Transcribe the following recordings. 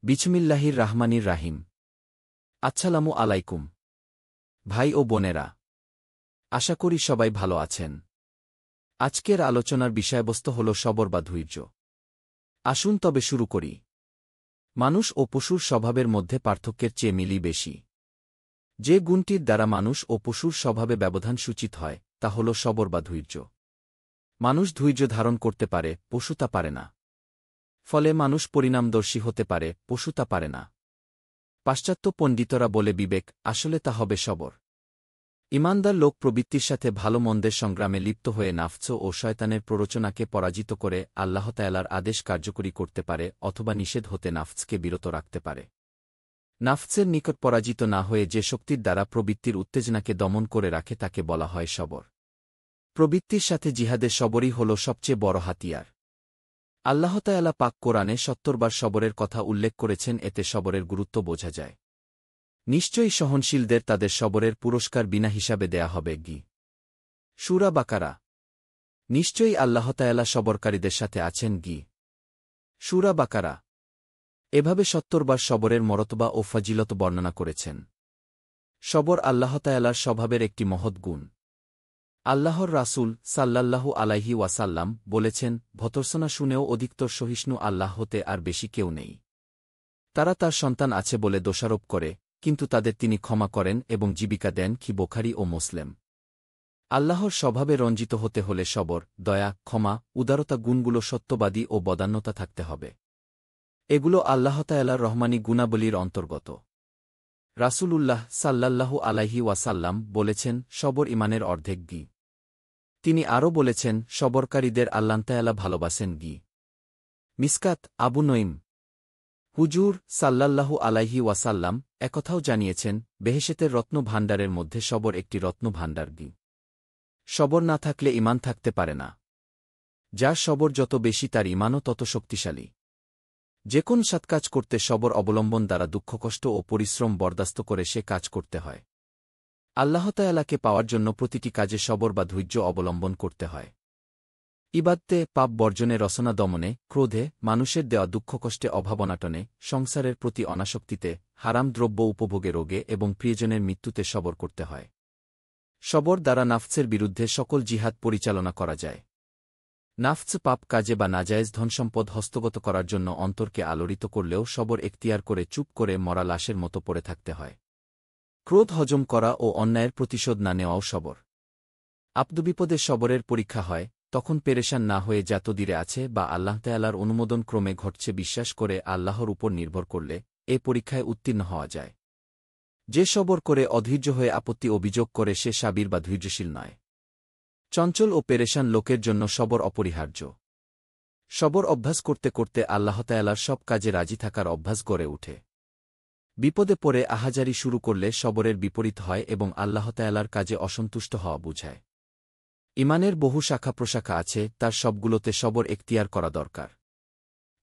বিসমিল্লাহির রাহমানির রাহিম। আসসালামু আলাইকুম ভাই ও বোনেরা, আশা করি সবাই ভালো আছেন। আজকের আলোচনার বিষয়বস্তু হল সবর বা ধৈর্য। আসুন তবে শুরু করি। মানুষ ও পশুর স্বভাবের মধ্যে পার্থক্যের চেয়ে মিলই বেশি। যে গুণটির দ্বারা মানুষ ও পশুর স্বভাবে ব্যবধান সূচিত হয় তা হল সবর বা ধৈর্য। মানুষ ধৈর্য ধারণ করতে পারে, পশু তা পারে না। ফলে মানুষ পরিণামদর্শী হতে পারে, পশু তা পারে না। পাশ্চাত্য পণ্ডিতরা বলে বিবেক, আসলে তা হবে সবর। ঈমানদার লোক প্রবৃত্তির সাথে ভালো মন্দের সংগ্রামে লিপ্ত হয়ে নাফস ও শয়তানের প্ররোচনাকে পরাজিত করে আল্লাহ তাআলার আদেশ কার্যকরী করতে পারে অথবা নিষেধ হতে নাফসকে বিরত রাখতে পারে। নাফসের নিকট পরাজিত না হয়ে যে শক্তির দ্বারা প্রবৃত্তির উত্তেজনাকে দমন করে রাখে তাকে বলা হয় সবর। প্রবৃত্তির সাথে জিহাদের সবরই হল সবচেয়ে বড় হাতিয়ার। আল্লাহ তাআলা পাক কোরআনে ৭০ বার সবরের কথা উল্লেখ করেছেন, এতে সবরের গুরুত্ব বোঝা যায়। নিশ্চয়ই সহনশীলদের তাদের সবরের পুরস্কার বিনা হিসাবে দেয়া হবে। সূরা বাকারা। নিশ্চয়ই আল্লাহ তাআলা সবরকারীদের সাথে আছেন। সূরা বাকারা। এভাবে ৭০ বার সবরের মরতবা ও ফজিলত বর্ণনা করেছেন। সবর আল্লাহ তাআলার স্বভাবের একটি মহৎ গুণ। আল্লাহর রাসূল সাল্লাল্লাহু আলাইহি ওয়াসাল্লাম বলেছেন, ভর্ৎসনা শুনেও অধিকতর সহিষ্ণু আল্লাহ হতে আর বেশি কেউ নেই। তারা তার সন্তান আছে বলে দোষারোপ করে, কিন্তু তাদের তিনি ক্ষমা করেন এবং জীবিকা দেন। বুখারী ও মুসলিম। আল্লাহর স্বভাবে রঞ্জিত হতে হলে সবর, দয়া, ক্ষমা, উদারতা গুণগুলো সত্যবাদী ও বদান্যতা থাকতে হবে। এগুলো আল্লাহ তাআলার রহমানী গুণাবলীর অন্তর্গত। রাসূলুল্লাহ সাল্লাল্লাহু আলাইহি ওয়াসাল্লাম বলেছেন, সবর ঈমানের অর্ধেক। তিনি আরও বলেছেন, সবরকারীদের আল্লাহ তাআলা ভালোবাসেন। মিসকাত, আবু নঈম। হুজুর সাল্লাল্লাহু আলাইহি ওয়াসাল্লাম একথাও জানিয়েছেন, বেহেশতের রত্ন ভাণ্ডারের মধ্যে সবর একটি রত্ন ভাণ্ডার। সবর না থাকলে ঈমান থাকতে পারে না। যার সবর যত বেশি তার ঈমানও তত শক্তিশালী। যে কোন সৎকাজ করতে সবর অবলম্বন দ্বারা দুঃখকষ্ট ও পরিশ্রম বরদাস্ত করে সে কাজ করতে হয়। আল্লাহ তাআলাকে পাওয়ার জন্য প্রতিটি কাজে সবর বা ধৈর্য অবলম্বন করতে হয়। ইবাদতে, পাপ বর্জনে, রসনা দমনে, ক্রোধে, মানুষের দেওয়া দুঃখকষ্টে, অভাবনাটনে, সংসারের প্রতি অনাসক্তিতে, হারাম দ্রব্য উপভোগে, রোগে এবং প্রিয়জনের মৃত্যুতে সবর করতে হয়। সবর দ্বারা নাফসের বিরুদ্ধে সকল জিহাদ পরিচালনা করা যায়। নাফস পাপ কাজে বা নাজায়েজ ধনসম্পদ হস্তগত করার জন্য অন্তরকে আলোড়িত করলেও সবর এখতিয়ার করে চুপ করে মরা লাশের মতো পড়ে থাকতে হয়। ক্রোধ হজম করা ও অন্যায়ের প্রতিশোধ না নেওয়াও সবর। আপদবিপদে সবরের পরীক্ষা হয়, তখন পেরেশান না হয়ে যা তদিরে আছে বা আল্লাহ তাআলার অনুমোদন ক্রমে ঘটছে বিশ্বাস করে আল্লাহর উপর নির্ভর করলে এ পরীক্ষায় উত্তীর্ণ হওয়া যায়। যে সবর করে অধৈর্য হয়ে আপত্তি অভিযোগ করে সে সাবির বা ধৈর্যশীল নয়। চঞ্চল ও পেরেশান লোকের জন্য সবর অপরিহার্য। সবর অভ্যাস করতে করতে আল্লাহ তাআলার সব কাজে রাজি থাকার অভ্যাস গড়ে ওঠে। বিপদে পড়ে আহাজারি শুরু করলে সবরের বিপরীত হয় এবং আল্লাহ তাআলার কাজে অসন্তুষ্ট হওয়া বুঝায়। ঈমানের বহু শাখা প্রশাখা আছে, তার সবগুলোতে সবর এখতিয়ার করা দরকার।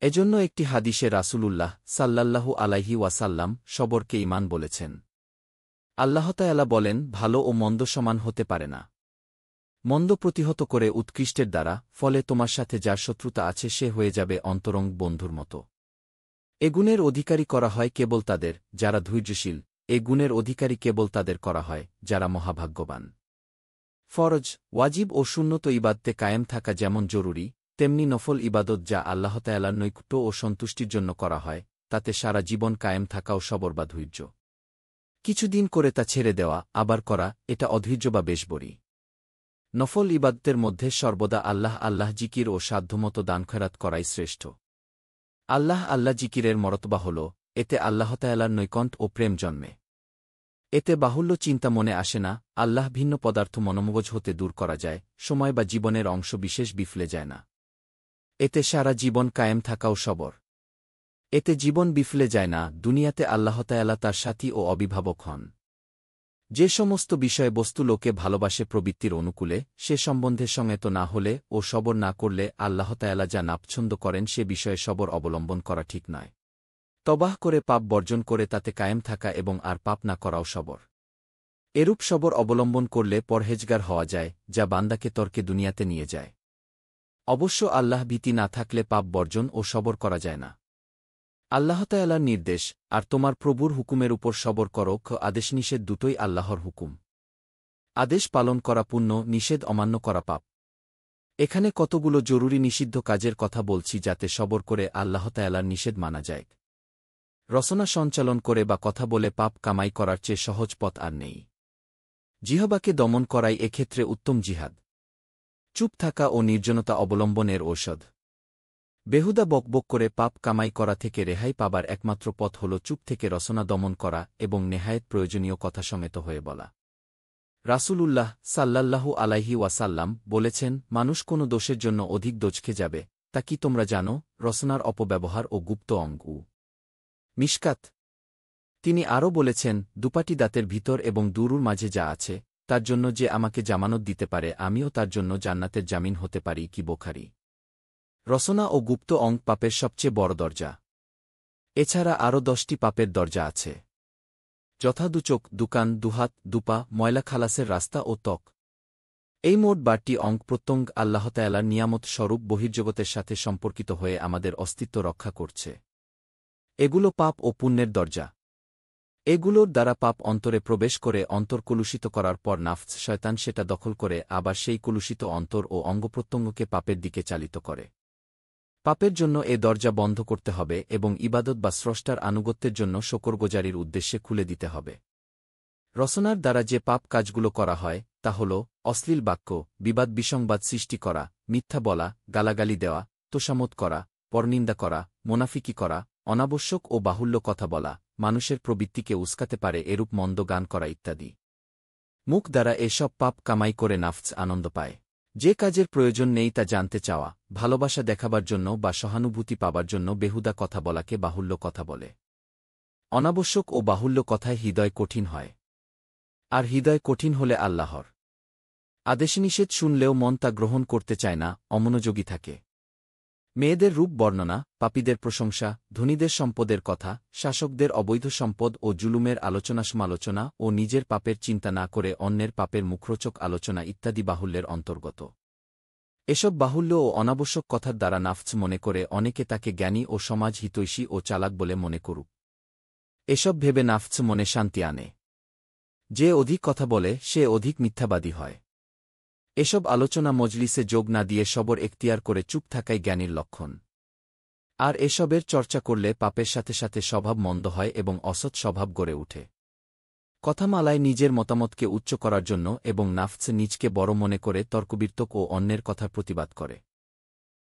এজন্য একটি হাদিসে রাসূলুল্লাহ সাল্লাল্লাহু আলাইহি ওয়াসাল্লাম সবরকে ঈমান বলেছেন। আল্লাহ তাআলা বলেন, ভালো ও মন্দ সমান হতে পারে না। মন্দ প্রতিহত করে উৎকৃষ্টের দ্বারা, ফলে তোমার সাথে যার শত্রুতা আছে সে হয়ে যাবে অন্তরঙ্গ বন্ধুর মতো। এ গুণের অধিকারী করা হয় কেবল তাদের, যারা ধৈর্যশীল। এ গুণের অধিকারী কেবল তাদের করা হয়, যারা মহাভাগ্যবান। ফরজ, ওয়াজিব ও সুন্নত ইবাদতে কায়েম থাকা যেমন জরুরি, তেমনি নফল ইবাদত যা আল্লাহ তাআলার নৈকট্য ও সন্তুষ্টির জন্য করা হয়, তাতে সারা জীবন কায়েম থাকাও সবর বা ধৈর্য। কিছুদিন করে তা ছেড়ে দেওয়া, আবার করা, এটা অধৈর্য বা বেশবরি। নফল ইবাদতের মধ্যে সর্বদা আল্লাহ জিকির ও সাধ্যমতো দানখয়রাত করাই শ্রেষ্ঠ। আল্লাহ জিকিরের মরতবা হল, এতে আল্লাহ তাআলার নৈকট্য ও প্রেম জন্মে। এতে বাহুল্য চিন্তা মনে আসে না, আল্লাহ ভিন্ন পদার্থ মনোমগজ হতে দূর করা যায়, সময় বা জীবনের অংশ বিশেষ বিফলে যায় না। এতে সারা জীবন কায়েম থাকাও সবর। এতে জীবন বিফলে যায় না, দুনিয়াতে আল্লাহ তাআলা তার সাথী ও অভিভাবক হন। যে সমস্ত বিষয়বস্তু লোকে ভালোবাসে প্রবৃত্তির অনুকূলে, সে সম্বন্ধে সংযত না হলে ও সবর না করলে আল্লাহ তাআলা যা নাপছন্দ করেন সে বিষয়ে সবর অবলম্বন করা ঠিক নয়। তবাহ করে পাপ বর্জন করে তাতে কায়েম থাকা এবং আর পাপ না করাও সবর। এরূপ সবর অবলম্বন করলে পরহেজগার হওয়া যায়, যা বান্দাকে তর্কে দুনিয়াতে নিয়ে যায়। অবশ্য আল্লাহ ভীতি না থাকলে পাপ বর্জন ও সবর করা যায় না। আল্লাহতায়ালার নির্দেশ, আর তোমার প্রভুর হুকুমের উপর সবর করো। আদেশ নিষেধ দুটোই আল্লাহর হুকুম। আদেশ পালন করা পুণ্য, নিষেধ অমান্য করা পাপ। এখানে কতগুলো জরুরি নিষিদ্ধ কাজের কথা বলছি যাতে সবর করে আল্লাহতায়ালার নিষেধ মানা যায়। রসনা সঞ্চালন করে বা কথা বলে পাপ কামাই করার চেয়ে সহজ পথ আর নেই। জিহ্বাকে দমন করাই এক্ষেত্রে উত্তম জিহাদ। চুপ থাকা ও নির্জনতা অবলম্বনের ঔষধ। বেহুদা বকবক করে পাপ কামাই করা থেকে রেহাই পাবার একমাত্র পথ হল চুপ থেকে রসনা দমন করা এবং নেহায়েত প্রয়োজনীয় কথা সমেত হয়ে বলা। রাসূলুল্লাহ সাল্লাল্লাহু আলাইহি ওয়াসাল্লাম বলেছেন, মানুষ কোনো দোষের জন্য অধিক দোচখে যাবে, তা কি তোমরা জানো? রসনার অপব্যবহার ও গুপ্ত অঙ্গ। মিশকাত। তিনি আরও বলেছেন, দুপাটি দাঁতের ভিতর এবং দুরুর মাঝে যা আছে, তার জন্য যে আমাকে জামানত দিতে পারে আমিও তার জন্য জান্নাতের জামিন হতে পারি। কি বুখারী। রসনা ও গুপ্ত অঙ্গ পাপের সবচেয়ে বড় দরজা। এছাড়া আরও 10টি পাপের দরজা আছে, যথা দুচোখ, দুকান, দুহাত, দুপা, ময়লা খালাসের রাস্তা ও ত্বক। এই মোট 12টি অঙ্গ প্রত্যঙ্গ আল্লাহতায়ালার নিয়ামত স্বরূপ বহির্জগতের সাথে সম্পর্কিত হয়ে আমাদের অস্তিত্ব রক্ষা করছে। এগুলো পাপ ও পুণ্যের দরজা। এগুলোর দ্বারা পাপ অন্তরে প্রবেশ করে অন্তর কলুষিত করার পর নাফস শয়তান সেটা দখল করে আবার সেই কলুষিত অন্তর ও অঙ্গপ্রত্যঙ্গকে পাপের দিকে চালিত করে। পাপের জন্য এ দরজা বন্ধ করতে হবে এবং ইবাদত বা স্রষ্টার আনুগত্যের জন্য শকরগুজারির উদ্দেশ্যে খুলে দিতে হবে। রসনার দ্বারা যে পাপ কাজগুলো করা হয় তা হল অশ্লীল বাক্য, বিবাদ বিসংবাদ সৃষ্টি করা, মিথ্যা বলা, গালাগালি দেওয়া, তোষামত করা, পরনিন্দা করা, মোনাফিকি করা, অনাবশ্যক ও বাহুল্য কথা বলা, মানুষের প্রবৃত্তিকে উস্কাতে পারে এরূপ মন্দ গান করা ইত্যাদি। মুখ দ্বারা এসব পাপ কামাই করে নাফস আনন্দ পায়। যে কাজের প্রয়োজন নেই তা জানতে চাওয়া, ভালোবাসা দেখাবার জন্য বা সহানুভূতি পাবার জন্য বেহুদা কথা বলাকে বাহুল্য কথা বলে। অনাবশ্যক ও বাহুল্য কথায় হৃদয় কঠিন হয়। আর হৃদয় কঠিন হলে আল্লাহর আদেশনিষেধ শুনলেও মন তা গ্রহণ করতে চায় না, অমনোযোগী থাকে। মেয়েদের রূপ বর্ণনা, পাপীদের প্রশংসা, ধনীদের সম্পদের কথা, শাসকদের অবৈধ সম্পদ ও জুলুমের আলোচনা ও নিজের পাপের চিন্তা না করে অন্যের পাপের মুখরোচক আলোচনা ইত্যাদি বাহুল্যের অন্তর্গত। এসব বাহুল্য ও অনাবশ্যক কথার দ্বারা নাফস মনে করে অনেকে তাকে জ্ঞানী ও সমাজ হিতৈষী ও চালাক বলে মনে করুক। এসব ভেবে নাফস মনে শান্তি আনে। যে অধিক কথা বলে সে অধিক মিথ্যাবাদী হয়। এসব আলোচনা মজলিসে যোগ না দিয়ে সবর এখতিয়ার করে চুপ থাকাই জ্ঞানীর লক্ষণ। আর এসবের চর্চা করলে পাপের সাথে সাথে স্বভাব মন্দ হয় এবং অসৎ স্বভাব গড়ে ওঠে। কথামালায় নিজের মতামতকে উচ্চ করার জন্য এবং নাফস নিজকে বড় মনে করে তর্কবিতর্ক ও অন্যের কথার প্রতিবাদ করে।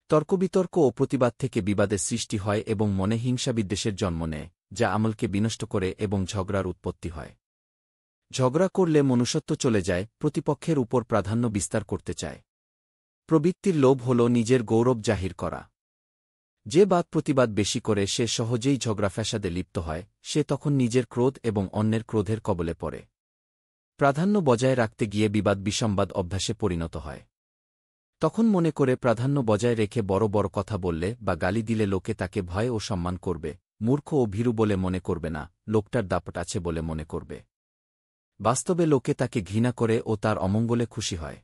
তর্কবিতর্ক ও প্রতিবাদ থেকে বিবাদের সৃষ্টি হয় এবং মনে হিংসাবিদ্বেষের জন্ম নেয়, যা আমলকে বিনষ্ট করে এবং ঝগড়ার উৎপত্তি হয়। ঝগড়া করলে মনুষ্যত্ব চলে যায়, প্রতিপক্ষের উপর প্রাধান্য বিস্তার করতে চায়। প্রবৃত্তির লোভ হল নিজের গৌরব জাহির করা। যে বাদ প্রতিবাদ বেশি করে সে সহজেই ঝগড়া ফ্যাসাদে লিপ্ত হয়, সে তখন নিজের ক্রোধ এবং অন্যের ক্রোধের কবলে পড়ে। প্রাধান্য বজায় রাখতে গিয়ে বিবাদ বিসংবাদ অভ্যাসে পরিণত হয়। তখন মনে করে প্রাধান্য বজায় রেখে বড় বড় কথা বললে বা গালি দিলে লোকে তাকে ভয় ও সম্মান করবে, মূর্খ ও ভীরু বলে মনে করবে না, লোকটার দাপট আছে বলে মনে করবে। বাস্তবে লোকে তাকে ঘৃণা করে ও তার অমঙ্গলে খুশি হয়।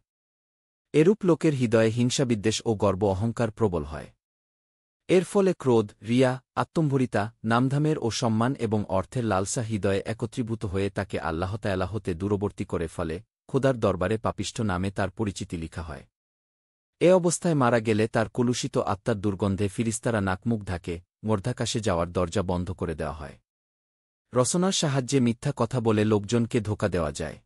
এরূপ লোকের হৃদয়ে হিংসাবিদ্বেষ ও গর্ব অহংকার প্রবল হয়। এর ফলে ক্রোধ, রিয়া, আত্মম্ভরিতা, নামধামের ও সম্মান এবং অর্থের লালসা হৃদয়ে একত্রীভূত হয়ে তাকে আল্লাহতায়ালা হতে দূরবর্তী করে ফলে খোদার দরবারে পাপিষ্ঠ নামে তার পরিচিতি লিখা হয়। এ অবস্থায় মারা গেলে তার কলুষিত আত্মার দুর্গন্ধে ফিরিস্তারা নাকমুখ ঢাকে, মর্ধাকাশে যাওয়ার দরজা বন্ধ করে দেওয়া হয়। রসনার সাহায্যে মিথ্যা কথা বলে লোকজনকে ধোঁকা দেওয়া যায়।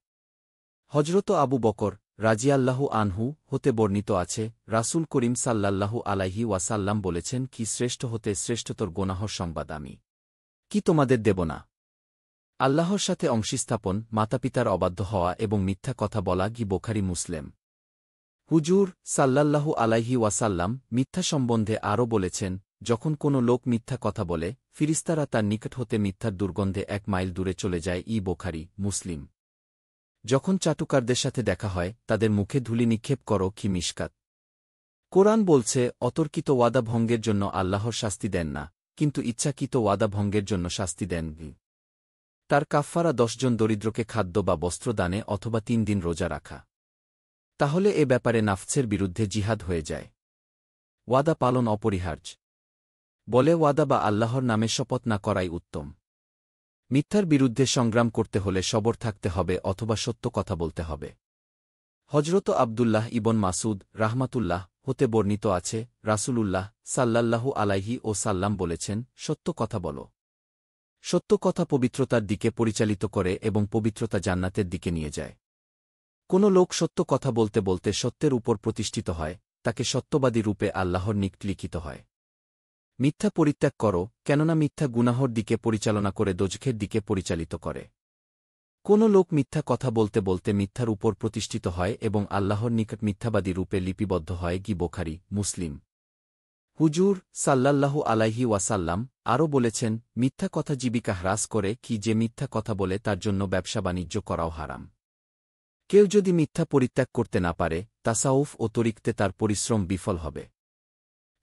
হজরত আবু বকর রাজিয়াল্লাহু আনহু হতে বর্ণিত আছে, রাসূল করিম সাল্লাল্লাহু আলাইহি ওয়াসাল্লাম বলেছেন, কি শ্রেষ্ঠ হতে শ্রেষ্ঠতর গোনাহর সংবাদ আমি কি তোমাদের দেব না? আল্লাহর সাথে অংশীস্থাপন, মাতাপিতার অবাধ্য হওয়া এবং মিথ্যা কথা বলা। গি বুখারী মুসলিম। হুজুর সাল্লাল্লাহু আলাইহি ওয়াসাল্লাম মিথ্যা সম্বন্ধে আরও বলেছেন, যখন কোনো লোক মিথ্যা কথা বলে, ফিরিস্তারা তার নিকট হতে মিথ্যার দুর্গন্ধে 1 মাইল দূরে চলে যায়। বুখারী মুসলিম। যখন চাটুকারদের সাথে দেখা হয়, তাদের মুখে ধুলি নিক্ষেপ করো। কি মিশকাত। কোরআন বলছে, অতর্কিত ওয়াদা ভঙ্গের জন্য আল্লাহর শাস্তি দেন না, কিন্তু ইচ্ছাকৃত ওয়াদা ভঙ্গের জন্য শাস্তি দেন। তার কাফফারা 10 জন দরিদ্রকে খাদ্য বা বস্ত্র দানে অথবা 3 দিন রোজা রাখা। তাহলে এ ব্যাপারে নাফসের বিরুদ্ধে জিহাদ হয়ে যায়। ওয়াদা পালন অপরিহার্য। বলে ওয়াদা বা আল্লাহর নামে শপথ না করাই উত্তম। মিথ্যার বিরুদ্ধে সংগ্রাম করতে হলে সবর থাকতে হবে অথবা সত্য কথা বলতে হবে। হজরত আবদুল্লাহ ইবন মাসুদ রাহমাতুল্লাহ হতে বর্ণিত আছে, রাসূলুল্লাহ সাল্লাল্লাহু আলাইহি ও সাল্লাম বলেছেন, সত্য কথা বলো। সত্য কথা পবিত্রতার দিকে পরিচালিত করে এবং পবিত্রতা জান্নাতের দিকে নিয়ে যায়। কোন লোক সত্য কথা বলতে বলতে সত্যের উপর প্রতিষ্ঠিত হয়, তাকে সত্যবাদী রূপে আল্লাহর নিকট লিখিত হয়। মিথ্যা পরিত্যাগ করো, কেননা মিথ্যা গুনাহর দিকে পরিচালনা করে দোজখের দিকে পরিচালিত করে। কোন লোক মিথ্যা কথা বলতে বলতে মিথ্যার উপর প্রতিষ্ঠিত হয় এবং আল্লাহর নিকট মিথ্যাবাদী রূপে লিপিবদ্ধ হয়। বুখারী, মুসলিম। হুজুর সাল্লাল্লাহু আলাইহি ওয়াসাল্লাম আরও বলেছেন, মিথ্যা কথা জীবিকা হ্রাস করে, যে মিথ্যা কথা বলে তার জন্য ব্যবসা বাণিজ্য করাও হারাম। কেউ যদি মিথ্যা পরিত্যাগ করতে না পারে, তাসাউফ ও তরিকতে তার পরিশ্রম বিফল হবে।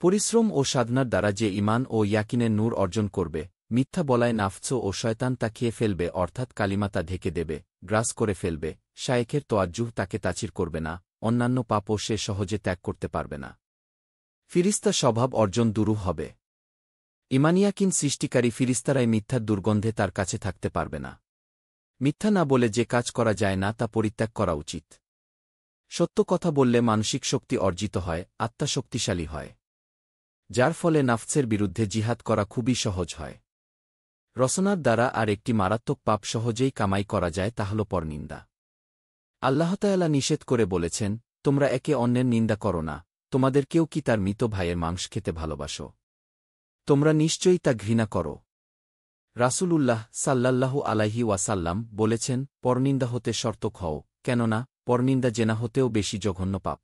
পরিশ্রম ও সাধনার দ্বারা যে ঈমান ও ইয়াকিনের নূর অর্জন করবে, মিথ্যা বলায় নাফস ও শয়তান তা খেয়ে ফেলবে, অর্থাৎ কালিমা তা ঢেকে দেবে, গ্রাস করে ফেলবে, শায়েখের তোয়াজ্জুহ তাকে তাচির করবে না, অন্যান্য পাপও সে সহজে ত্যাগ করতে পারবে না। ফিরিস্তা স্বভাব অর্জন দুরূহ হবে। ঈমানিয়াকিন সৃষ্টিকারী ফিরিস্তারাই মিথ্যার দুর্গন্ধে তার কাছে থাকতে পারবে না। মিথ্যা না বলে যে কাজ করা যায় না তা পরিত্যাগ করা উচিত। সত্য কথা বললে মানসিক শক্তি অর্জিত হয়, আত্মা শক্তিশালী হয়, যার ফলে নাফসের বিরুদ্ধে জিহাদ করা খুবই সহজ হয়। রসনার দ্বারা আর একটি মারাত্মক পাপ সহজেই কামাই করা যায়, তা হল পরনিন্দা। আল্লাহ তাআলা নিষেধ করে বলেছেন, তোমরা একে অন্যের নিন্দা করো না। তোমাদের কেউ কি তার মৃত ভাইয়ের মাংস খেতে ভালোবাসো? তোমরা নিশ্চয়ই তা ঘৃণা করো। রাসূলুল্লাহ সাল্লাল্লাহু আলাইহি ওয়াসাল্লাম বলেছেন, পরনিন্দা হতে সতর্ক হও, কেননা পরনিন্দা জেনা হতেও বেশি জঘন্য পাপ।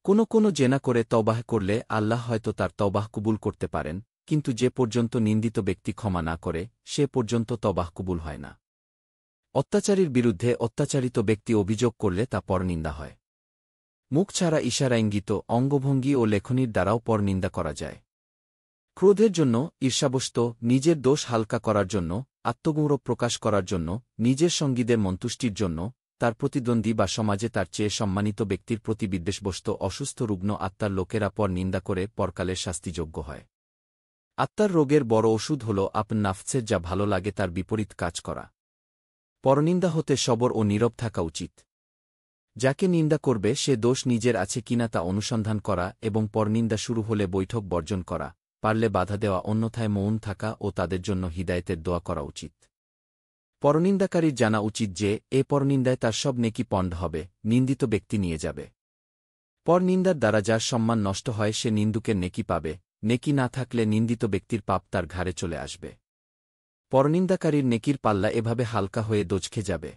কোনো জেনা করে তওবাহ করলে আল্লাহ হয়তো তার তওবাহ কবুল করতে পারেন, কিন্তু যে পর্যন্ত নিন্দিত ব্যক্তি ক্ষমা না করে, সে পর্যন্ত তওবাহ কবুল হয় না। অত্যাচারীর বিরুদ্ধে অত্যাচারিত ব্যক্তি অভিযোগ করলে তা পরনিন্দা হয়। মুখ ছাড়া ইশারা, ইঙ্গিত, অঙ্গভঙ্গি ও লেখনির দ্বারাও পরনিন্দা করা যায়। ক্রোধের জন্য, ঈর্ষাবশত, নিজের দোষ হালকা করার জন্য, আত্মগৌরব প্রকাশ করার জন্য, নিজের সঙ্গীদের মন্তুষ্টির জন্য, তার প্রতিদ্বন্দ্বী বা সমাজে তার চেয়ে সম্মানিত ব্যক্তির প্রতি বিদ্বেষবশত অসুস্থ রুগ্ন আত্মার লোকেরা পর নিন্দা করে পরকালের শাস্তিযোগ্য হয়। আত্মার রোগের বড় ওষুধ হল আপন নাফসের যা ভালো লাগে তার বিপরীত কাজ করা। পরনিন্দা হতে সবর ও নীরব থাকা উচিত। যাকে নিন্দা করবে সে দোষ নিজের আছে কিনা তা অনুসন্ধান করা এবং পরনিন্দা শুরু হলে বৈঠক বর্জন করা, পারলে বাধা দেওয়া, অন্যথায় মৌন থাকা ও তাদের জন্য হিদায়েতের দোয়া করা উচিত। পরনিন্দাকারীর জানা উচিত যে এ পরনিন্দায় তার সব নেকি পণ্ড হবে, নিন্দিত ব্যক্তি নিয়ে যাবে। পরনিন্দার দ্বারা যার সম্মান নষ্ট হয় সে নিন্দুকের নেকি পাবে, নেকি না থাকলে নিন্দিত ব্যক্তির পাপ তার ঘাড়ে চলে আসবে। পরনিন্দাকারীর নেকির পাল্লা এভাবে হালকা হয়ে দোজখে যাবে।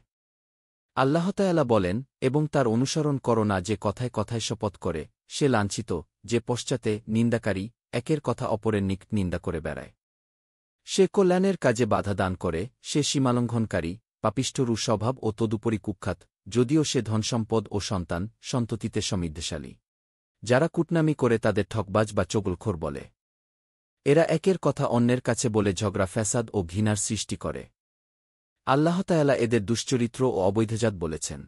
আল্লাহ তাআলা বলেন, এবং তার অনুসরণ করো না যে কথায় কথায় শপথ করে, সে লাঞ্ছিত, যে পশ্চাতে নিন্দাকারী, একের কথা অপরের নিকট নিন্দা করে বেড়ায়। সে কল্যাণের কাজে বাধা দান করে, সে সীমালঙ্ঘনকারী, পাপিষ্ঠরু স্বভাব ও তদুপরি কুখ্যাত, যদিও সে ধনসম্পদ ও সন্তান সন্ততিতে সমৃদ্ধশালী। যারা কূটনামি করে তাদের ঠকবাজ বা চগলখোর বলে। এরা একের কথা অন্যের কাছে বলে ঝগড়া, ফ্যাসাদ ও ঘৃণার সৃষ্টি করে। আল্লাহ তাআলা এদের দুশ্চরিত্র ও অবৈধজাত বলেছেন।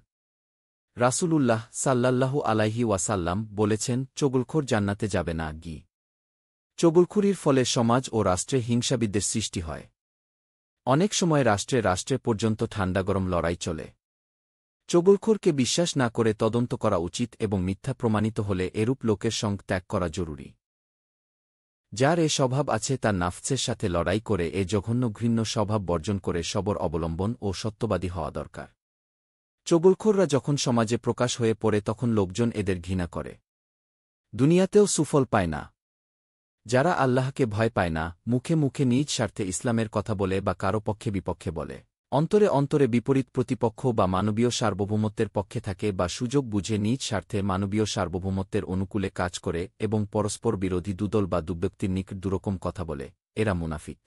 রাসূলুল্লাহ সাল্লাল্লাহু আলাইহি ওয়াসাল্লাম বলেছেন, চগলখোর জান্নাতে যাবে না। চগলখুরির ফলে সমাজ ও রাষ্ট্রে হিংসাবিদ্বেষ সৃষ্টি হয়। অনেক সময় রাষ্ট্রে পর্যন্ত ঠান্ডা গরম লড়াই চলে। চগলখোরকে বিশ্বাস না করে তদন্ত করা উচিত এবং মিথ্যা প্রমাণিত হলে এরূপ লোকের সঙ্গ ত্যাগ করা জরুরি। যার এ স্বভাব আছে তার নাফসের সাথে লড়াই করে এ জঘন্য ঘৃণ্য স্বভাব বর্জন করে সবর অবলম্বন ও সত্যবাদী হওয়া দরকার। চগলখোররা যখন সমাজে প্রকাশ হয়ে পড়ে তখন লোকজন এদের ঘৃণা করে। দুনিয়াতেও সুফল পায় না। যারা আল্লাহকে ভয় পায় না, মুখে মুখে নিজ স্বার্থে ইসলামের কথা বলে বা কারো পক্ষে বিপক্ষে বলে, অন্তরে অন্তরে বিপরীত প্রতিপক্ষ বা মানবীয় সার্বভৌমত্বের পক্ষে থাকে বা সুযোগ বুঝে নিজ স্বার্থে মানবীয় সার্বভৌমত্বের অনুকূলে কাজ করে এবং পরস্পর বিরোধী দুদল বা দুব্যক্তির নিকট দুরকম কথা বলে, এরা মুনাফিক।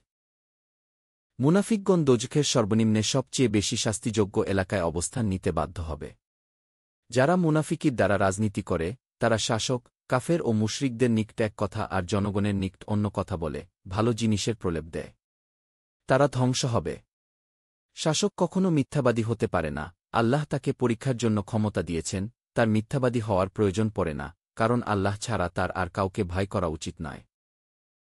মুনাফিকগণ দোজখের সর্বনিম্নে সবচেয়ে বেশি শাস্তিযোগ্য এলাকায় অবস্থান নিতে বাধ্য হবে। যারা মুনাফিকির দ্বারা রাজনীতি করে, তারা শাসক, কাফের ও মুশরিকদের নিকট এক কথা আর জনগণের নিকট অন্য কথা বলে, ভালো জিনিসের প্রলেপ দেয়। তারা ধ্বংস হবে। শাসক কখনো মিথ্যাবাদী হতে পারে না। আল্লাহ তাকে পরীক্ষার জন্য ক্ষমতা দিয়েছেন, তার মিথ্যাবাদী হওয়ার প্রয়োজন পড়ে না, কারণ আল্লাহ ছাড়া তার আর কাউকে ভয় করা উচিত নয়।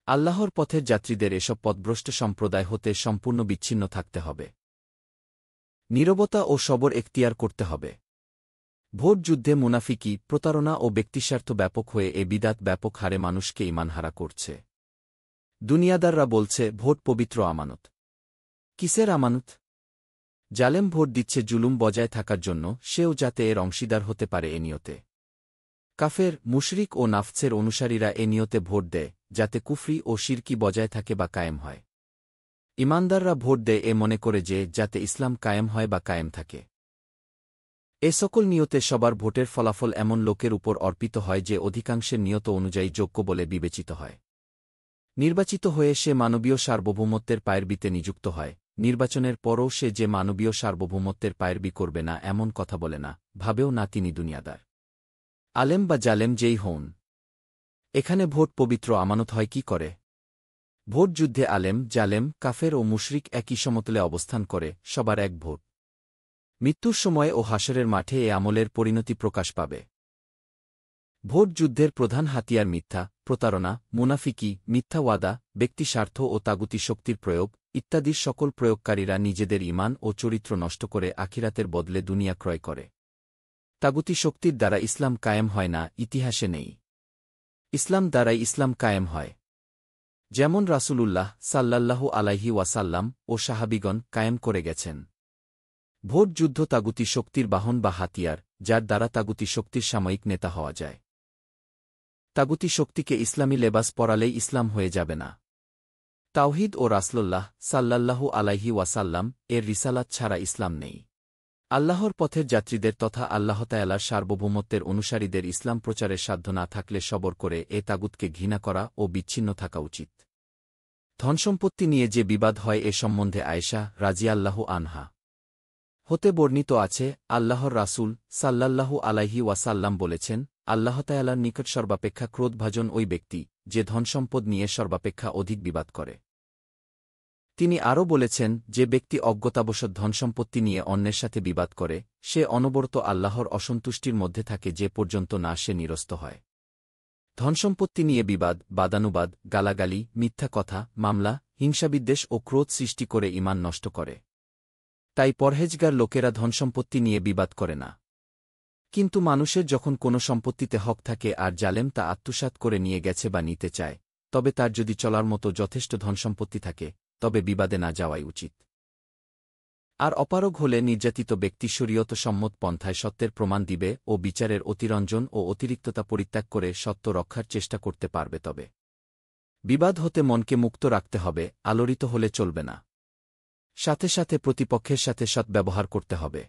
আল্লাহর পথের যাত্রীদের এসব পথভ্রষ্ট সম্প্রদায় হতে সম্পূর্ণ বিচ্ছিন্ন থাকতে হবে। নীরবতা ও সবর এখতিয়ার করতে হবে। ভোট যুদ্ধে মুনাফিকি, প্রতারণা ও ব্যক্তিস্বার্থ ব্যাপক হয়ে এ বিদাত ব্যাপক হারে মানুষকে ঈমানহারা করছে। দুনিয়াদাররা বলছে ভোট পবিত্র আমানত। কিসের আমানত? জালেম ভোট দিচ্ছে জুলুম বজায় থাকার জন্য, সেও যাতে এর অংশীদার হতে পারে এ নিয়তে। কাফের, মুশরিক ও নাফসের অনুসারীরা এ নিয়তে ভোট দেয় যাতে কুফরি ও শিরকি বজায় থাকে বা কায়েম হয়। ঈমানদাররা ভোট দেয় এ মনে করে যে যাতে ইসলাম কায়েম হয় বা কায়েম থাকে। এ সকল নিয়তে সবার ভোটের ফলাফল এমন লোকের উপর অর্পিত হয় যে অধিকাংশের নিয়ত অনুযায়ী যোগ্য বলে বিবেচিত হয়। নির্বাচিত হয়ে সে মানবীয় সার্বভৌমত্বের পায়েরবিতে নিযুক্ত হয়। নির্বাচনের পরও সে যে মানবীয় সার্বভৌমত্বের পায়েরবি করবে না এমন কথা বলে না, ভাবেও না তিনি দুনিয়াদার। আলেম বা জালেম যেই হন, এখানে ভোট পবিত্র আমানত হয় কি করে? ভোট যুদ্ধে আলেম, জালেম, কাফের ও মুশরিক একই সমতলে অবস্থান করে, সবার এক ভোট। মৃত্যুর সময় ও হাসরের মাঠে এ আমলের পরিণতি প্রকাশ পাবে। ভোট যুদ্ধের প্রধান হাতিয়ার মিথ্যা, প্রতারণা, মুনাফিকি, মিথ্যা ওয়াদা, ব্যক্তিস্বার্থ ও তাগুতি শক্তির প্রয়োগ ইত্যাদির সকল প্রয়োগকারীরা নিজেদের ঈমান ও চরিত্র নষ্ট করে আখিরাতের বদলে দুনিয়া ক্রয় করে। তাগুতি শক্তির দ্বারা ইসলাম কায়েম হয় না, ইতিহাসে নেই। ইসলাম দ্বারাই ইসলাম কায়েম হয়। যেমন রাসূলুল্লাহ সাল্লাল্লাহু আলাইহি ওয়াসাল্লাম ও সাহাবীগণ কায়েম করে গেছেন। ভোট যুদ্ধ তাগুতি শক্তির বাহন বা হাতিয়ার, যার দ্বারা তাগুতি শক্তির সাময়িক নেতা হওয়া যায়। তাগুতি শক্তিকে ইসলামী লেবাস পরালেই ইসলাম হয়ে যাবে না। তাওহীদ ও রাসূলুল্লাহ সাল্লাল্লাহু আলাইহি ওয়াসাল্লাম এর রিসালাত ছাড়া ইসলাম নেই। আল্লাহর পথের যাত্রীদের তথা আল্লাহ তাআলার সার্বভৌমত্বের অনুসারীদের ইসলাম প্রচারের সাধ্য না থাকলে সবর করে এ তাগুতকে ঘৃণা করা ও বিচ্ছিন্ন থাকা উচিত। ধনসম্পত্তি নিয়ে যে বিবাদ হয় এ সম্বন্ধে আয়েশা রাজিয়াল্লাহু আনহা হতে বর্ণিত আছে, আল্লাহর রাসূল সাল্লাল্লাহু আলাইহি ওয়াসাল্লাম বলেছেন, আল্লাহ তাআলার নিকট সর্বাপেক্ষা ক্রোধভাজন ওই ব্যক্তি যে ধনসম্পদ নিয়ে সর্বাপেক্ষা অধিক বিবাদ করে। তিনি আরও বলেছেন, যে ব্যক্তি অজ্ঞতাবশত ধনসম্পত্তি নিয়ে অন্যের সাথে বিবাদ করে সে অনবরত আল্লাহর অসন্তুষ্টির মধ্যে থাকে যে পর্যন্ত না সে নিরস্ত হয়। ধনসম্পত্তি নিয়ে বিবাদ, বাদানুবাদ, গালাগালি, মিথ্যা কথা, মামলা, হিংসাবিদ্বেষ ও ক্রোধ সৃষ্টি করে ঈমান নষ্ট করে। তাই পরহেজগার লোকেরা ধনসম্পত্তি নিয়ে বিবাদ করে না। কিন্তু মানুষের যখন কোনো সম্পত্তিতে হক থাকে আর জালেম তা আত্মসাৎ করে নিয়ে গেছে বা নিতে চায়, তবে তার যদি চলার মতো যথেষ্ট ধনসম্পত্তি থাকে তবে বিবাদে না যাওয়াই উচিত। আর অপারগ হলে নির্যাতিত ব্যক্তি শরীয়ত সম্মত পন্থায় সত্যের প্রমাণ দিবে ও বিচারের অতিরঞ্জন ও অতিরিক্ততা পরিত্যাগ করে সত্য রক্ষার চেষ্টা করতে পারবে। তবে বিবাদ হতে মনকে মুক্ত রাখতে হবে, আলোড়িত হলে চলবে না। সাথে সাথে প্রতিপক্ষের সাথে সদ্ব্যবহার করতে হবে,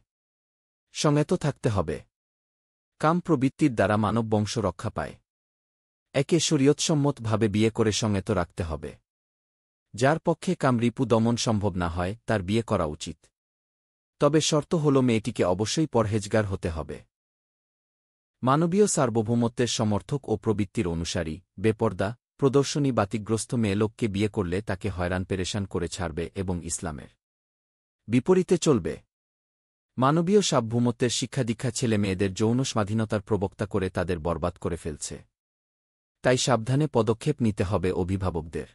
সংযত থাকতে হবে। কাম প্রবৃত্তির দ্বারা মানব বংশ রক্ষা পায়। একে শরীয়তসম্মতভাবে বিয়ে করে সংযত রাখতে হবে। যার পক্ষে কামরিপু দমন সম্ভব না হয় তার বিয়ে করা উচিত। তবে শর্ত হল মেয়েটিকে অবশ্যই পরহেজগার হতে হবে। মানবীয় সার্বভৌমত্বের সমর্থক ও প্রবৃত্তির অনুসারী, বেপর্দা, প্রদর্শনী বাতিগ্রস্ত মেয়েলোককে বিয়ে করলে তাকে হয়রান পেরেশান করে ছাড়বে এবং ইসলামের বিপরীতে চলবে। মানবীয় সার্বভৌমত্বের শিক্ষাদীক্ষা ছেলে মেয়েদের যৌন স্বাধীনতার প্রবক্তা করে তাদের বরবাদ করে ফেলছে। তাই সাবধানে পদক্ষেপ নিতে হবে অভিভাবকদের।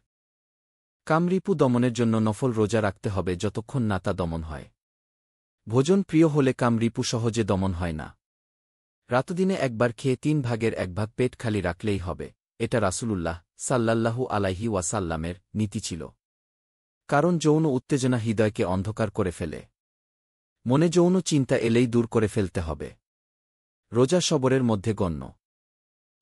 কামরিপু দমনের জন্য নফল রোজা রাখতে হবে যতক্ষণ না তা দমন হয়। ভোজন প্রিয় হলে কামরিপু সহজে দমন হয় না। রাতদিনে একবার খেয়ে 3 ভাগের 1 ভাগ পেট খালি রাখলেই হবে। এটা রাসূলুল্লাহ সাল্লাল্লাহু আলাইহি ওয়াসাল্লামের নীতি ছিল। কারণ যৌন উত্তেজনা হৃদয়কে অন্ধকার করে ফেলে। মনে যৌন চিন্তা এলেই দূর করে ফেলতে হবে। রোজা সবরের মধ্যে গণ্য।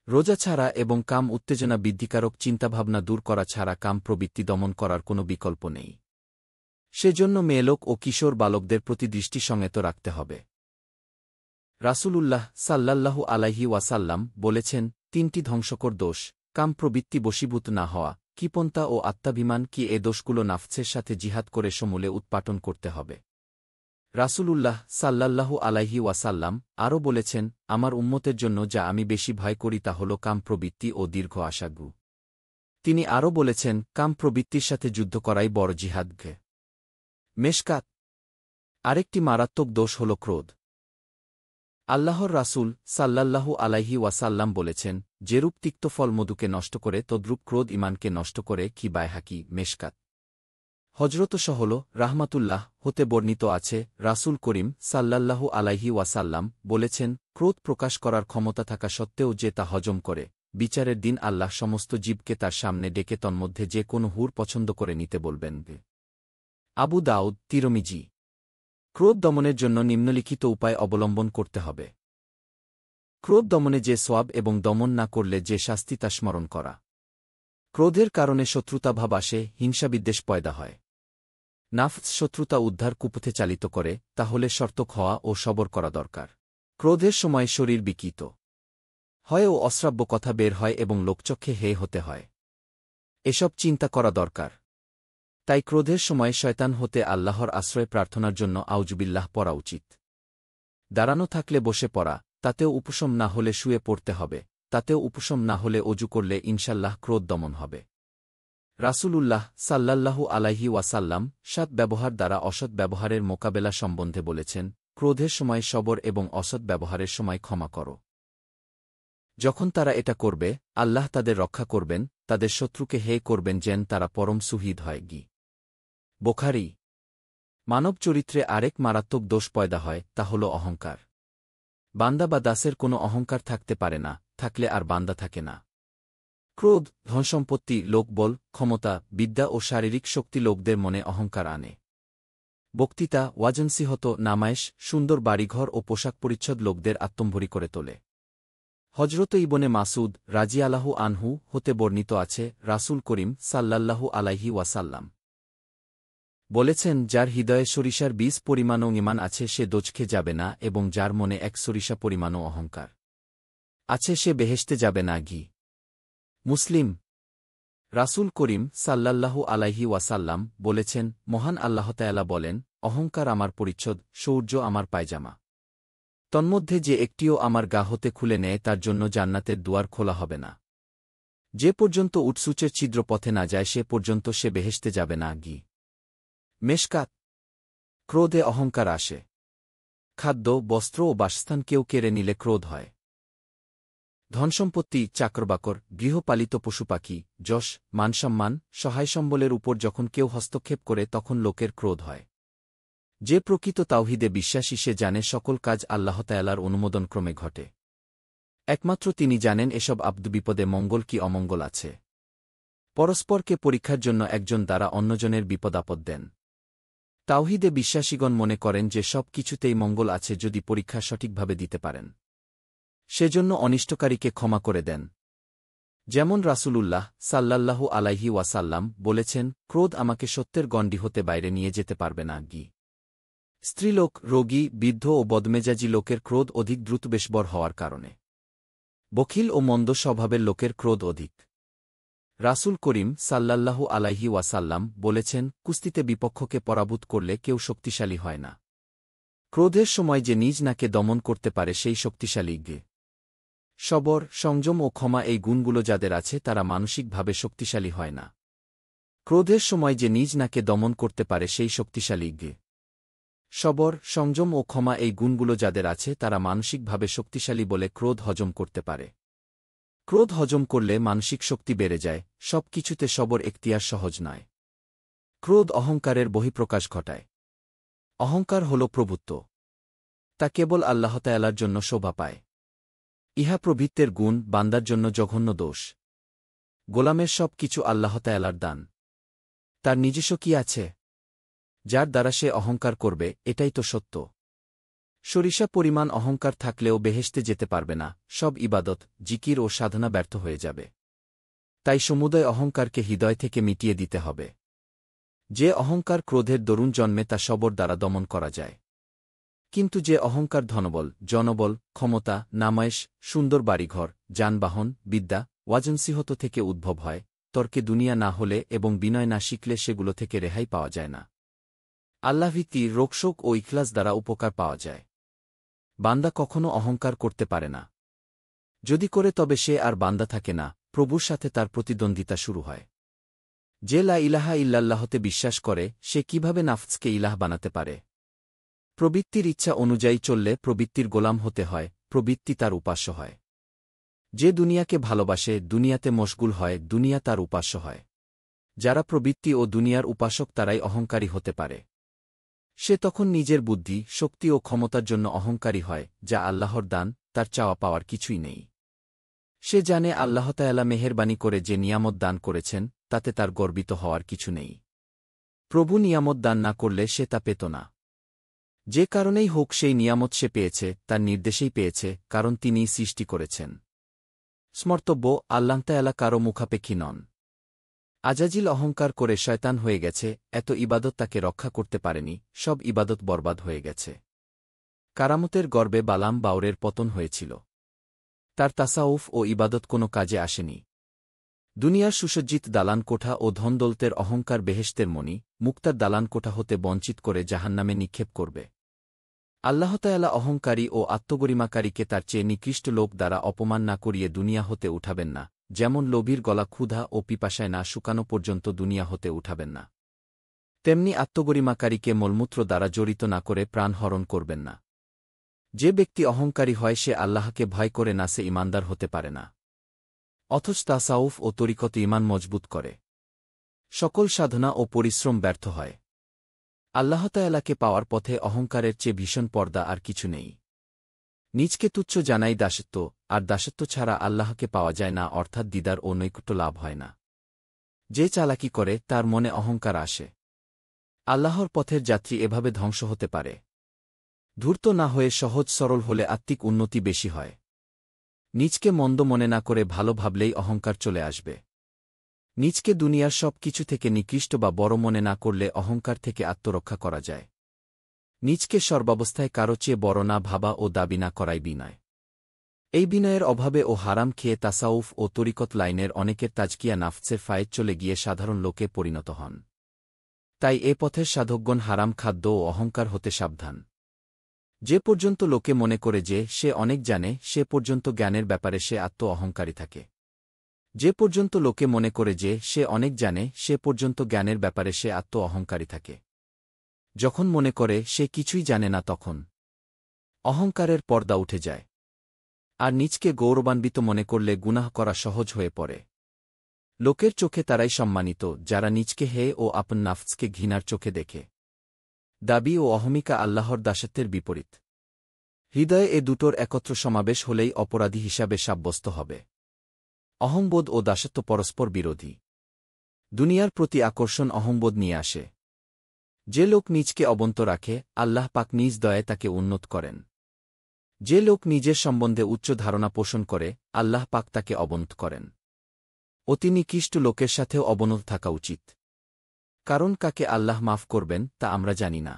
রোজা ছাড়া এবং কাম উত্তেজনা বৃদ্ধিকারক চিন্তাভাবনা দূর করা ছাড়া কাম প্রবৃত্তি দমন করার কোনো বিকল্প নেই। সেজন্য মেয়েলোক ও কিশোর বালকদের প্রতি দৃষ্টি সংযত রাখতে হবে। রাসূলুল্লাহ সাল্লাল্লাহু আলাইহি ওয়াসাল্লাম বলেছেন, 3টি ধ্বংসকর দোষ, কাম প্রবৃত্তি বশীভূত না হওয়া, কৃপণতা ও আত্মাভিমান কি এ দোষগুলো নাফসের সাথে জিহাদ করে সমূলে উৎপাটন করতে হবে। রাসূলুল্লাহ সাল্লাল্লাহু আলাইহি ওয়াসাল্লাম আরও বলেছেন, আমার উম্মতের জন্য যা আমি বেশি ভয় করি তা হল কাম প্রবৃত্তি ও দীর্ঘ আশাগু। তিনি আরও বলেছেন, কাম প্রবৃত্তির সাথে যুদ্ধ করাই বড় জিহাদকে। মেশকাত। আরেকটি মারাত্মক দোষ হল ক্রোধ। আল্লাহর রাসূল সাল্লাল্লাহু আলাইহি ওয়াসাল্লাম বলেছেন, যেরূপ তিক্ত ফল মধুকে নষ্ট করে তদ্রূপ ক্রোধ ঈমানকে নষ্ট করে। কি বাইহাকি মেশকাত হজরত সহল রাহমাতুল্লাহ হতে বর্ণিত আছে, রাসূল করিম সাল্লাল্লাহু আলাইহি ওয়াসাল্লাম বলেছেন, ক্রোধ প্রকাশ করার ক্ষমতা থাকা সত্ত্বেও যে তা হজম করে, বিচারের দিন আল্লাহ সমস্ত জীবকে তার সামনে ডেকে তন্মধ্যে যে কোনো হুর পছন্দ করে নিতে বলবেন। আবু দাউদ তিরমিজি। ক্রোধ দমনের জন্য নিম্নলিখিত উপায় অবলম্বন করতে হবে। ক্রোধ দমনে যে সোয়াব এবং দমন না করলে যে শাস্তি তা স্মরণ করা। ক্রোধের কারণে শত্রুতাভাব আসে, হিংসাবিদ্বেষ পয়দা হয়। নাফস শত্রুতা উদ্ধার কুপথে চালিত করে, তাহলে সর্তক হওয়া ও সবর করা দরকার। ক্রোধের সময় শরীর বিকৃত হয় ও অশ্রাব্য কথা বের হয় এবং লোকচক্ষে হেয় হতে হয়। এসব চিন্তা করা দরকার। তাই ক্রোধের সময় শয়তান হতে আল্লাহর আশ্রয় প্রার্থনার জন্য আউযুবিল্লাহ পড়া উচিত। দাঁড়ানো থাকলে বসে পড়া, তাতেও উপশম না হলে শুয়ে পড়তে হবে, তাতেও উপশম না হলে অজু করলে ইনশাল্লাহ ক্রোধ দমন হবে। রাসূলুল্লাহ সাল্লাল্লাহু আলাইহি ওয়াসাল্লাম সৎ ব্যবহার দ্বারা অসৎ ব্যবহারের মোকাবেলা সম্বন্ধে বলেছেন, ক্রোধের সময় সবর এবং অসৎ ব্যবহারের সময় ক্ষমা করো। যখন তারা এটা করবে, আল্লাহ তাদের রক্ষা করবেন, তাদের শত্রুকে হেয় করবেন যেন তারা পরম সুহৃদ হয়। বুখারী। মানব চরিত্রে আরেক মারাত্মক দোষ পয়দা হয়, তা হল অহংকার। বান্দা বা দাসের কোনো অহংকার থাকতে পারে না, থাকলে আর বান্দা থাকে না। ক্রোধ, ধনসম্পত্তি, লোকবল, ক্ষমতা, বিদ্যা ও শারীরিক শক্তি লোকদের মনে অহংকার আনে। বক্তৃতা, ওয়াজনসিহত, নামায়েশ, সুন্দর বাড়িঘর ও পোশাক পরিচ্ছদ লোকদের আত্মম্ভরী করে তোলে। হজরত ইবনে মাসুদ রাজিয়াল্লাহু আনহু হতে বর্ণিত আছে, রাসূল করিম সাল্লাল্লাহু আলাইহি ওয়াসাল্লাম বলেছেন, যার হৃদয়ে সরিষার বীজ পরিমাণও ঈমান আছে সে দোজখে যাবে না, এবং যার মনে এক সরিষা পরিমাণও অহংকার আছে সে বেহেশতে যাবে না। মুসলিম। রাসূল করিম সাল্লাল্লাহু আলাইহি ওয়াসাল্লাম বলেছেন, মহান আল্লাহ তাআলা বলেন, অহংকার আমার পরিচ্ছদ, শৌর্য আমার পায়জামা। তন্মধ্যে যে একটিও আমার গা হতে খুলে নেয় তার জন্য জান্নাতের দুয়ার খোলা হবে না। যে পর্যন্ত উটসুচের ছিদ্র পথে না যায় সে পর্যন্ত সে বেহেশতে যাবে না। মেশকাত। ক্রোধে অহংকার আসে। খাদ্য, বস্ত্র ও বাসস্থান কেউ কেড়ে নিলে ক্রোধ হয়। ধনসম্পত্তি, চাকরবাকর, গৃহপালিত পশুপাখি, যশ, মানসম্মান, সহায়সম্বলের উপর যখন কেউ হস্তক্ষেপ করে তখন লোকের ক্রোধ হয়। যে প্রকৃত তাওহীদে বিশ্বাসী সে জানে সকল কাজ আল্লাহ তাআলার অনুমোদনক্রমে ঘটে। একমাত্র তিনি জানেন এসব আব্দ বিপদে মঙ্গল কি অমঙ্গল আছে। পরস্পরকে পরীক্ষার জন্য একজন দ্বারা অন্যজনের বিপদ আপদ দেন। তাওহীদে বিশ্বাসীগণ মনে করেন যে সব কিছুতেই মঙ্গল আছে যদি পরীক্ষা সঠিকভাবে দিতে পারেন। সেজন্য অনিষ্টকারীকে ক্ষমা করে দেন। যেমন রাসূলুল্লাহ সাল্লাল্লাহু আলাইহি ওয়াসাল্লাম বলেছেন, ক্রোধ আমাকে সত্যের গণ্ডি হতে বাইরে নিয়ে যেতে পারবে না। স্ত্রীলোক, রোগী, বৃদ্ধ ও বদমেজাজি লোকের ক্রোধ অধিক দ্রুতবেশবর হওয়ার কারণে। বখিল ও মন্দ স্বভাবের লোকের ক্রোধ অধিক। রাসূল করিম সাল্লাল্লাহু আলাইহি ওয়াসাল্লাম বলেছেন, কুস্তিতে বিপক্ষকে পরাভূত করলে কেউ শক্তিশালী হয় না। ক্রোধের সময় যে নিজ নাকে দমন করতে পারে সেই শক্তিশালী। সবর, সংযম ও ক্ষমা এই গুণগুলো যাদের আছে তারা মানসিকভাবে শক্তিশালী হয় না। ক্রোধের সময় যে নিজ নাকে দমন করতে পারে সেই শক্তিশালী। সবর, সংযম ও ক্ষমা এই গুণগুলো যাদের আছে তারা মানসিকভাবে শক্তিশালী বলে ক্রোধ হজম করতে পারে। ক্রোধ হজম করলে মানসিক শক্তি বেড়ে যায়। সব কিছুতে সবর এখতিয়ার সহজ নয়। ক্রোধ অহংকারের বহিঃপ্রকাশ ঘটায়। অহংকার হল প্রভুত্ব। তা কেবল আল্লাহ তাআলার জন্য শোভা পায়। ইহা প্রভৃত্যের গুণ, বান্দার জন্য জঘন্য দোষ। গোলামের সব কিছু আল্লাহ তাআলার দান। তার নিজস্ব কি আছে? যার দ্বারা সে অহংকার করবে, এটাই তো সত্য। সরিষা পরিমাণ অহংকার থাকলেও বেহেশতে যেতে পারবে না, সব ইবাদত, জিকির ও সাধনা ব্যর্থ হয়ে যাবে। তাই সমুদয় অহংকারকে হৃদয় থেকে মিটিয়ে দিতে হবে। যে অহংকার ক্রোধের দরুন জন্মে তা সবর দ্বারা দমন করা যায়। কিন্তু যে অহংকার ধনবল, জনবল, ক্ষমতা, নামায়েশ, সুন্দর বাড়িঘর, যানবাহন, বিদ্যা, ওয়াজনসিহত থেকে উদ্ভব হয়, তর্কে দুনিয়া না হলে এবং বিনয় না শিখলে সেগুলো থেকে রেহাই পাওয়া যায় না। আল্লাহভীতি, রোগশোক ও ইখলাস দ্বারা উপকার পাওয়া যায়। বান্দা কখনো অহংকার করতে পারে না। যদি করে তবে সে আর বান্দা থাকে না, প্রভুর সাথে তার প্রতিদ্বন্দ্বিতা শুরু হয়। যে লা ইলাহা ইল্লাল্লাহতে বিশ্বাস করে সে কিভাবে নাফসকে ইলাহ বানাতে পারে? প্রবৃত্তির ইচ্ছা অনুযায়ী চললে প্রবৃত্তির গোলাম হতে হয়, প্রবৃত্তি তার উপাস্য হয়। যে দুনিয়াকে ভালোবাসে, দুনিয়াতে মশগুল হয়, দুনিয়া তার উপাস্য হয়। যারা প্রবৃত্তি ও দুনিয়ার উপাসক তারাই অহংকারী হতে পারে। সে তখন নিজের বুদ্ধি, শক্তি ও ক্ষমতার জন্য অহংকারী হয়, যা আল্লাহর দান, তার চাওয়া পাওয়ার কিছুই নেই। সে জানে আল্লাহ তাআলা মেহেরবানি করে যে নিয়ামত দান করেছেন, তাতে তার গর্বিত হওয়ার কিছু নেই। প্রভু নিয়ামত দান না করলে সে তা পেত না। যে কারণেই হোক সেই নিয়ামত সে পেয়েছে, তার নির্দেশেই পেয়েছে, কারণ তিনিই সৃষ্টি করেছেন। স্মর্তব্য, আল্লাহ তাআলা কারও মুখাপেক্ষী নন। আজাজিল অহংকার করে শয়তান হয়ে গেছে, এত ইবাদত তাকে রক্ষা করতে পারেনি, সব ইবাদত বরবাদ হয়ে গেছে। কারামতের গর্বে বালাম বাওরের পতন হয়েছিল। তার তাসাউফ ও ইবাদত কোনো কাজে আসেনি। দুনিয়ার সুসজ্জিত দালান কোঠা ও ধনদৌলতের অহংকার বেহেশতের মণি, মুক্তার দালান কোঠা হতে বঞ্চিত করে জাহান্নামে নিক্ষেপ করবে। আল্লাহ তাআলা অহংকারী ও আত্মগরিমাকারীকে তার চেয়ে নিকৃষ্ট লোক দ্বারা অপমান না করিয়ে দুনিয়া হতে উঠাবেন না, যেমন লোভীর গলা ক্ষুধা ও পিপাসায় না শুকানো পর্যন্ত দুনিয়া হতে উঠাবেন না। তেমনি আত্মগরিমাকারীকে মলমূত্র দ্বারা জড়িত না করে প্রাণ হরণ করবেন না। যে ব্যক্তি অহংকারী হয় সে আল্লাহকে ভয় করে না, সে ঈমানদার হতে পারে না। অথচ তাসাউফ ও তরিকত ঈমান মজবুত করে। সকল সাধনা ও পরিশ্রম ব্যর্থ হয়। আল্লাহ তাআলাকে পাওয়ার পথে অহংকারের চেয়ে ভীষণ পর্দা আর কিছু নেই। নিজকে তুচ্ছ জানাই দাসত্ব, আর দাসত্ব ছাড়া আল্লাহকে পাওয়া যায় না, অর্থাৎ দিদার ও নৈকট্য লাভ হয় না। যে চালাকি করে তার মনে অহংকার আসে। আল্লাহর পথের যাত্রী এভাবে ধ্বংস হতে পারে। ধূর্ত না হয়ে সহজ সরল হলে আত্মিক উন্নতি বেশি হয়। নিজকে মন্দ মনে না করে ভালো ভাবলেই অহংকার চলে আসবে। নিজকে দুনিয়ার সব কিছু থেকে নিকৃষ্ট বা বড় মনে না করলে অহংকার থেকে আত্মরক্ষা করা যায়। নিজকে সর্বাবস্থায় কারো চেয়ে বড় না ভাবা ও দাবি না করাই বিনয়। এই বিনয়ের অভাবে ও হারাম খেয়ে তাসাউফ ও তরিকত লাইনের অনেকের তাজকিয়া নাফসের ফায়েদ চলে গিয়ে সাধারণ লোকে পরিণত হন। তাই এ পথের সাধকগণ হারাম খাদ্য ও অহংকার হতে সাবধান। যে পর্যন্ত লোকে মনে করে যে সে অনেক জানে, সে পর্যন্ত জ্ঞানের ব্যাপারে সে আত্ম অহংকারী থাকে। যে পর্যন্ত লোকে মনে করে যে সে অনেক জানে, সে পর্যন্ত জ্ঞানের ব্যাপারে সে আত্ম অহংকারী থাকে। যখন মনে করে সে কিছুই জানে না তখন অহংকারের পর্দা উঠে যায়। আর নিজকে গৌরবান্বিত মনে করলে গুনাহ করা সহজ হয়ে পড়ে। লোকের চোখে তারাই সম্মানিত যারা নিজকে হেয় ও আপন নাফসকে ঘৃণার চোখে দেখে। দাবি ও অহমিকা আল্লাহর দাসত্বের বিপরীত। হৃদয়ে এ দুটোর একত্র সমাবেশ হলেই অপরাধী হিসাবে সাব্যস্ত হবে। অহংবোধ ও দাসত্ব পরস্পর বিরোধী। দুনিয়ার প্রতি আকর্ষণ অহংবোধ নিয়ে আসে। যে লোক নিজকে অবন্ত রাখে, আল্লাহ পাক নিজ দয়ায় তাকে উন্নত করেন। যে লোক নিজের সম্বন্ধে উচ্চ ধারণা পোষণ করে, আল্লাহ পাক তাকে অবনত করেন। অতি নিকৃষ্ট লোকের সাথেও অবনত থাকা উচিত। কারণ কাকে আল্লাহ মাফ করবেন তা আমরা জানি না।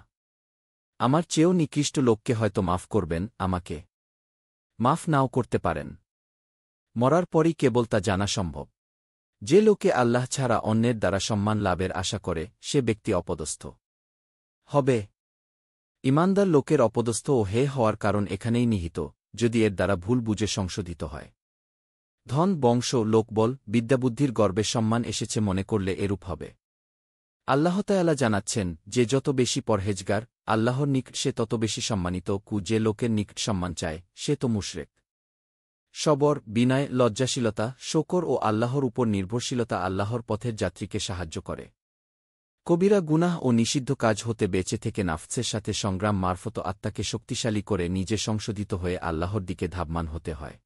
আমার চেয়েও নিকৃষ্ট লোককে হয়তো মাফ করবেন, আমাকে মাফ নাও করতে পারেন। মরার পরই কেবল তা জানা সম্ভব। যে লোকে আল্লাহ ছাড়া অন্যের দ্বারা সম্মান লাভের আশা করে, সে ব্যক্তি অপদস্থ হবে। ঈমানদার লোকের অপদস্থ ও হে হওয়ার কারণ এখানেই নিহিত, যদি এর দ্বারা ভুল বুঝে সংশোধিত হয়। ধন, বংশ, লোকবল, বিদ্যাবুদ্ধির গর্বে সম্মান এসেছে মনে করলে এরূপ হবে। আল্লাহ তাআলা জানাচ্ছেন, যে যত বেশি পরহেজগার, আল্লাহর নিকট সে তত বেশি সম্মানিত, যে লোকের নিকট সম্মান চায়, সে তো মুশরিক। সবর, বিনয়, লজ্জাশীলতা, শকর ও আল্লাহর উপর নির্ভরশীলতা আল্লাহর পথের যাত্রীকে সাহায্য করে। কবিরা গুনাহ ও নিষিদ্ধ কাজ হতে বেঁচে থেকে নাফসের সাথে সংগ্রাম মারফত আত্মাকে শক্তিশালী করে নিজে সংশোধিত হয়ে আল্লাহর দিকে ধাবমান হতে হয়।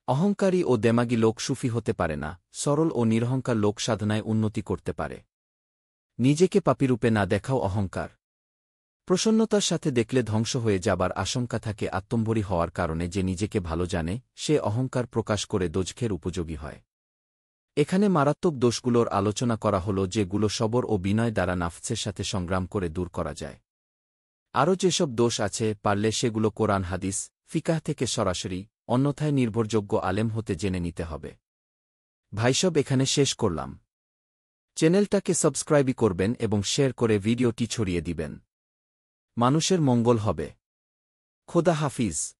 অহংকারী ও দেমাগী লোক সুফি হতে পারে না, সরল ও নিরহংকার লোক সাধনায় উন্নতি করতে পারে। নিজেকে পাপীরূপে না দেখাও অহংকার। প্রসন্নতার সাথে দেখলে ধ্বংস হয়ে যাবার আশঙ্কা থাকে আত্মম্বরী হওয়ার কারণে। যে নিজেকে ভালো জানে, সে অহংকার প্রকাশ করে দোজখের উপযোগী হয়। এখানে মারাত্মক দোষগুলোর আলোচনা করা হল, যেগুলো সবর ও বিনয় দ্বারা নাফসের সাথে সংগ্রাম করে দূর করা যায়। আরও যেসব দোষ আছে, পারলে সেগুলো কোরআন হাদিস, ফিকাহ থেকে সরাসরি, অন্যথায় নির্ভরযোগ্য আলেম হতে জেনে নিতে হবে। ভাইসব এখানে শেষ করলাম। চ্যানেলটাকে সাবস্ক্রাইবই করবেন এবং শেয়ার করে ভিডিওটি ছড়িয়ে দিবেন। মানুষের মঙ্গল হবে। খোদা হাফিজ।